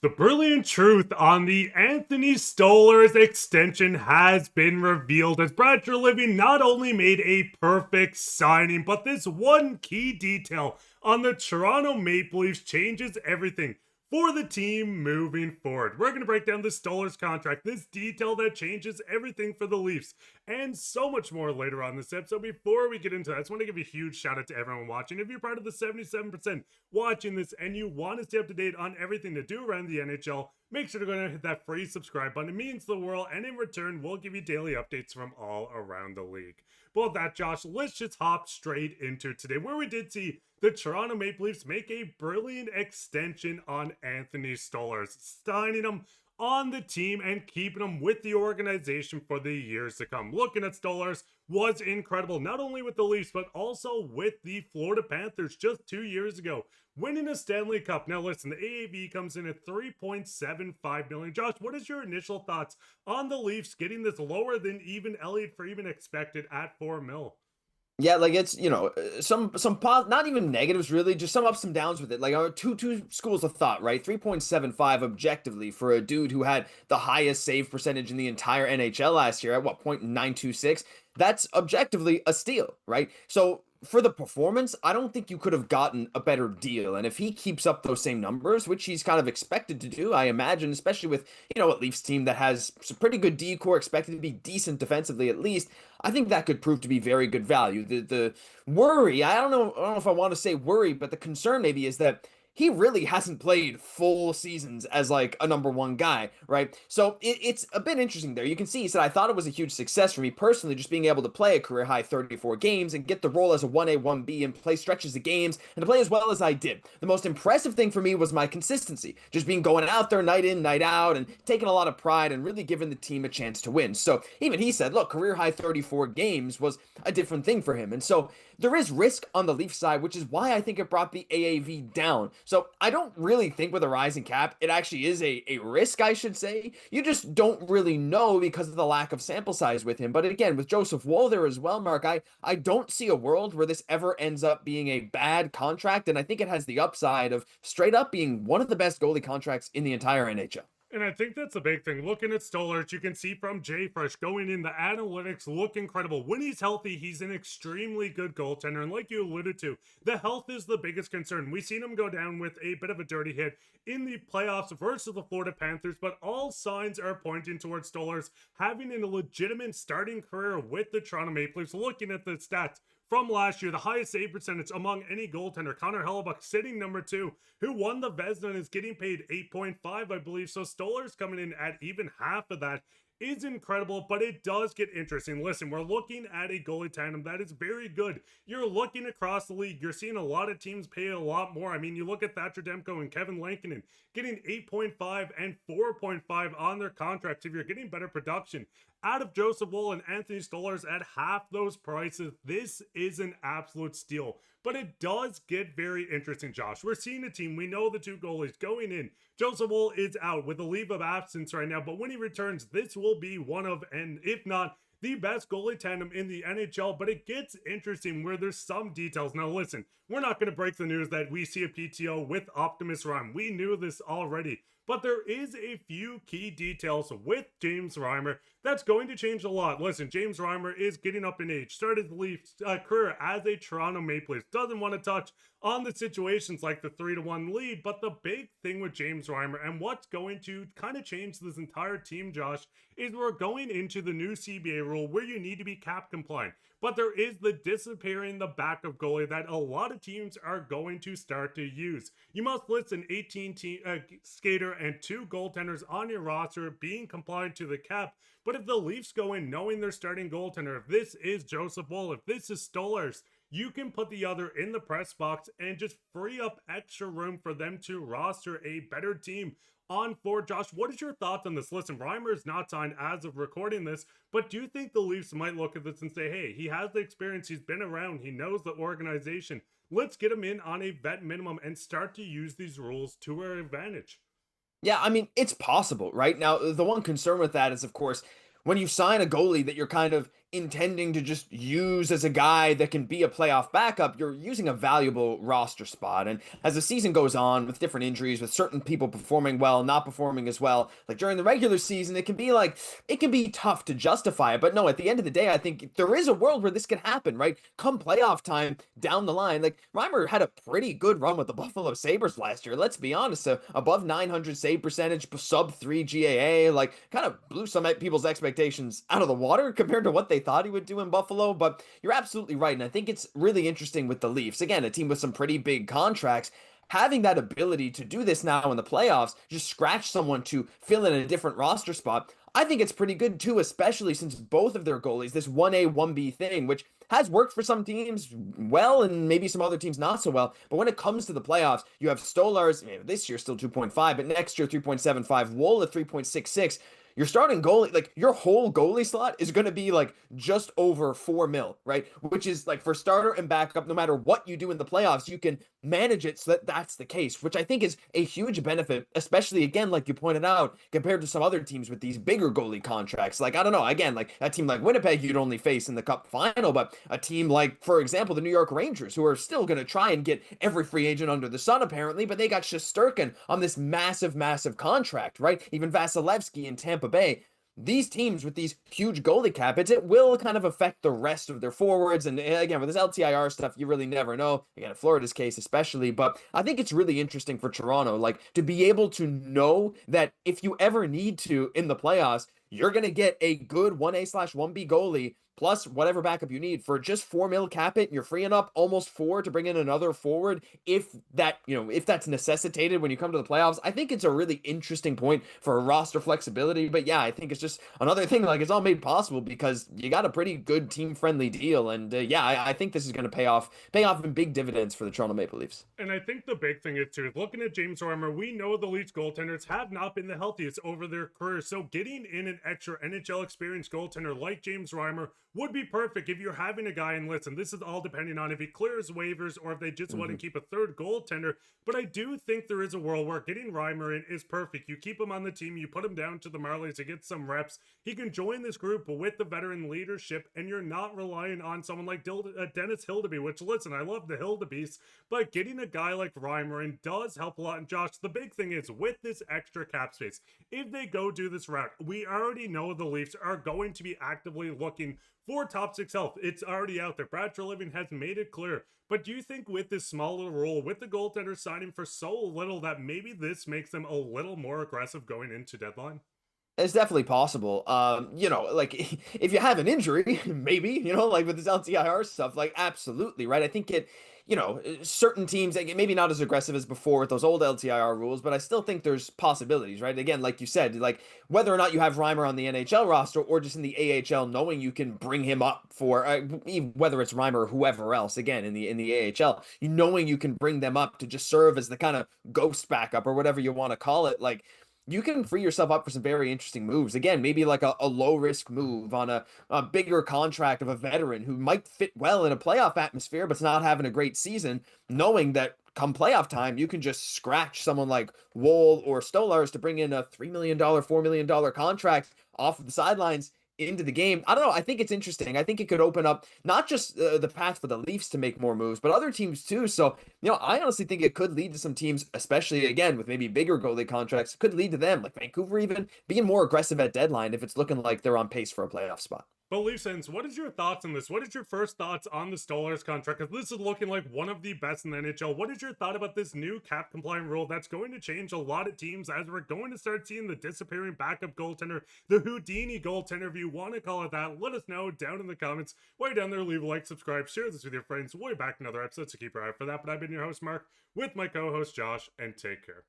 The brilliant truth on the Anothey Stolarz extension has been revealed as Brad Treliving not only made a perfect signing, but this one key detail on the Toronto Maple Leafs changes everything for the team moving forward. We're going to break down the Stolarz contract, this detail that changes everything for the Leafs, and so much more later on this episode. Before we get into that, I just want to give a huge shout out to everyone watching. If you're part of the 77% watching this and you want to stay up to date on everything to do around the NHL, make sure to go and hit that free subscribe button. It means the world, and in return, we'll give you daily updates from all around the league. But with that, Josh, let's just hop straight into today, where we did see the Toronto Maple Leafs make a brilliant extension on Anothey Stolarz, signing him on the team and keeping him with the organization for the years to come. Looking at Stolarz was incredible, not only with the Leafs, but also with the Florida Panthers just 2 years ago, winning a Stanley Cup. Now listen, the AAV comes in at $3.75 million. Josh, what is your initial thoughts on the Leafs getting this lower than even Elliot Friedman expected at $4 million? Yeah, like it's not even negatives really, just some ups and downs with it. Like two schools of thought, right? 3.75 objectively for a dude who had the highest save percentage in the entire NHL last year at what, 0.926. That's objectively a steal, right? So for the performance, I don't think you could have gotten a better deal. And if he keeps up those same numbers, which he's kind of expected to do, I imagine, especially with, a Leafs team that has some pretty good D-core, expected to be decent defensively at least, I think that could prove to be very good value. The worry, I don't know if I want to say worry, but the concern maybe is that he really hasn't played full seasons as like a number one guy, right? So it's a bit interesting there. You can see he said, I thought it was a huge success for me personally, just being able to play a career high 34 games and get the role as a 1A, 1B and play stretches of games and to play as well as I did. The most impressive thing for me was my consistency, just being going out there night in, night out and taking a lot of pride and really giving the team a chance to win. So even he said, look, career high 34 games was a different thing for him. And so there is risk on the Leaf side, which is why I think it brought the AAV down. So I don't really think with a rising cap, it actually is a risk, I should say. You just don't really know because of the lack of sample size with him. But again, with Joseph Woll there as well, Mark, I don't see a world where this ever ends up being a bad contract. And I think it has the upside of straight up being one of the best goalie contracts in the entire NHL. And I think that's the big thing. Looking at Stolarz, you can see from Jay Fresh going in, the analytics look incredible. When he's healthy, he's an extremely good goaltender. And like you alluded to, the health is the biggest concern. We've seen him go down with a bit of a dirty hit in the playoffs versus the Florida Panthers, but all signs are pointing towards Stolarz having a legitimate starting career with the Toronto Maple Leafs. Looking at the stats from last year, the highest save percentage among any goaltender. Connor Hellebuyck sitting number 2, who won the Vezina and is getting paid 8.5, I believe. So Stolarz coming in at even half of that is incredible, but it does get interesting. Listen, we're looking at a goalie tandem that is very good. You're looking across the league. You're seeing a lot of teams pay a lot more. I mean, you look at Thatcher Demko and Kevin Lankinen getting 8.5 and 4.5 on their contracts. If you're getting better production out of Joseph Woll and Anothey Stolarz at half those prices, this is an absolute steal. But it does get very interesting, Josh. We're seeing a team, we know the two goalies going in. Joseph Woll is out with a leave of absence right now, but when he returns, this will be one of, and if not, the best goalie tandem in the NHL. But it gets interesting where there's some details. Now listen, we're not going to break the news that we see a PTO with Optimus Rhyme. We knew this already. But there is a few key details with James Reimer that's going to change a lot. Listen, James Reimer is getting up in age, started the Leafs career as a Toronto Maple Leafs, doesn't want to touch on the situations like the 3-1 lead, but the big thing with James Reimer and what's going to kind of change this entire team, Josh, is we're going into the new CBA rule where you need to be cap compliant. But there is the disappearing the backup goalie that a lot of teams are going to start to use. You must list an 18 skater and 2 goaltenders on your roster being compliant to the cap. But if the Leafs go in knowing their starting goaltender, if this is Joseph Woll, if this is Stolarz, you can put the other in the press box and just free up extra room for them to roster a better team on board. Josh, what is your thoughts on this? Listen, Reimer is not signed as of recording this, but do you think the Leafs might look at this and say, hey, he has the experience, he's been around, he knows the organization. Let's get him in on a vet minimum and start to use these rules to our advantage. Yeah, I mean, it's possible, right? Now, the one concern with that is, of course, when you sign a goalie that you're kind of intending to just use as a guy that can be a playoff backup, you're using a valuable roster spot. And as the season goes on with different injuries, with certain people performing well, not performing as well, like during the regular season, it can be tough to justify it. But no, at the end of the day, I think there is a world where this can happen, right? Come playoff time down the line, like Reimer had a pretty good run with the Buffalo Sabres last year. Let's be honest, above 900 save percentage, sub 3 GAA, like kind of blew some people's expectations out of the water compared to what they thought he would do in Buffalo. But you're absolutely right. And I think it's really interesting with the Leafs. Again, a team with some pretty big contracts. Having that ability to do this now in the playoffs, just scratch someone to fill in a different roster spot, I think it's pretty good too, especially since both of their goalies, this 1A, 1B thing, which has worked for some teams well and maybe some other teams not so well. But when it comes to the playoffs, you have Stolarz, this year still 2.5, but next year 3.75, Wool at 3.66. Your starting goalie, like your whole goalie slot is going to be like just over 4 mil, right? Which is like for starter and backup, no matter what you do in the playoffs, you can manage it so that that's the case, which I think is a huge benefit, especially again, like you pointed out, compared to some other teams with these bigger goalie contracts. Like, I don't know, again, like a team like Winnipeg, you'd only face in the cup final, but a team like, for example, the New York Rangers, who are still going to try and get every free agent under the sun, apparently, but they got Shesterkin on this massive, massive contract, right? Even Vasilevsky in Tampa Bay. These teams with these huge goalie cap hits, it will kind of affect the rest of their forwards. And again, with this LTIR stuff, you really never know. Again, in Florida's case, especially. But I think it's really interesting for Toronto, like to be able to know that if you ever need to in the playoffs, you're going to get a good 1A/1B goalie plus whatever backup you need for just 4 mil cap it. And you're freeing up almost 4 to bring in another forward if that's necessitated when you come to the playoffs. I think it's a really interesting point for roster flexibility. But yeah, I think it's just another thing, like it's all made possible because you got a pretty good team friendly deal. And yeah, I think this is going to pay off in big dividends for the Toronto Maple Leafs. And I think the big thing is too, looking at James Reimer, we know the Leafs goaltenders have not been the healthiest over their career. So getting in an extra NHL experienced goaltender like James Reimer would be perfect if you're having a guy, and listen, this is all depending on if he clears waivers or if they just want to keep a third goaltender. But I do think there is a world where getting Reimer in is perfect. You keep him on the team, you put him down to the Marlies to get some reps. He can join this group with the veteran leadership, and you're not relying on someone like Dennis Hildeby, which, listen, I love the Hildebees, but getting a guy like Reimer in does help a lot. And Josh, the big thing is with this extra cap space, if they go do this route, we already know the Leafs are going to be actively looking for top 6 health. It's already out there. Brad Treliving has made it clear. But do you think with this small little role, with the goaltender signing for so little, that maybe this makes them a little more aggressive going into deadline? It's definitely possible. Like if you have an injury, maybe, like with this LTIR stuff, like absolutely, right? I think certain teams, like, maybe not as aggressive as before with those old LTIR rules, but I still think there's possibilities, right? Again, like you said, like whether or not you have Reimer on the NHL roster or just in the AHL, knowing you can bring him up for whether it's Reimer or whoever else, again in the AHL, knowing you can bring them up to just serve as the kind of ghost backup or whatever you want to call it, like you can free yourself up for some very interesting moves. Again, maybe like a low risk move on a bigger contract of a veteran who might fit well in a playoff atmosphere, but's not having a great season, knowing that come playoff time, you can just scratch someone like Wool or Stolarz to bring in a $3 million, $4 million contract off of the sidelines into the game. I don't know. I think it's interesting. I think it could open up not just the path for the Leafs to make more moves, but other teams too. So, I honestly think it could lead to some teams, especially again with maybe bigger goalie contracts, could lead to them, like Vancouver, even being more aggressive at deadline if it's looking like they're on pace for a playoff spot. But Leafs fans, what is your thoughts on this? What is your first thoughts on the Stolarz contract? Because this is looking like one of the best in the NHL. What is your thought about this new cap compliant rule that's going to change a lot of teams as we're going to start seeing the disappearing backup goaltender, the Houdini goaltender, if you want to call it that? Let us know down in the comments. While you're down there, leave a like, subscribe, share this with your friends. We'll be back in another episode, so keep your eye out for that. But I've been your host, Mark, with my co-host, Josh, and take care.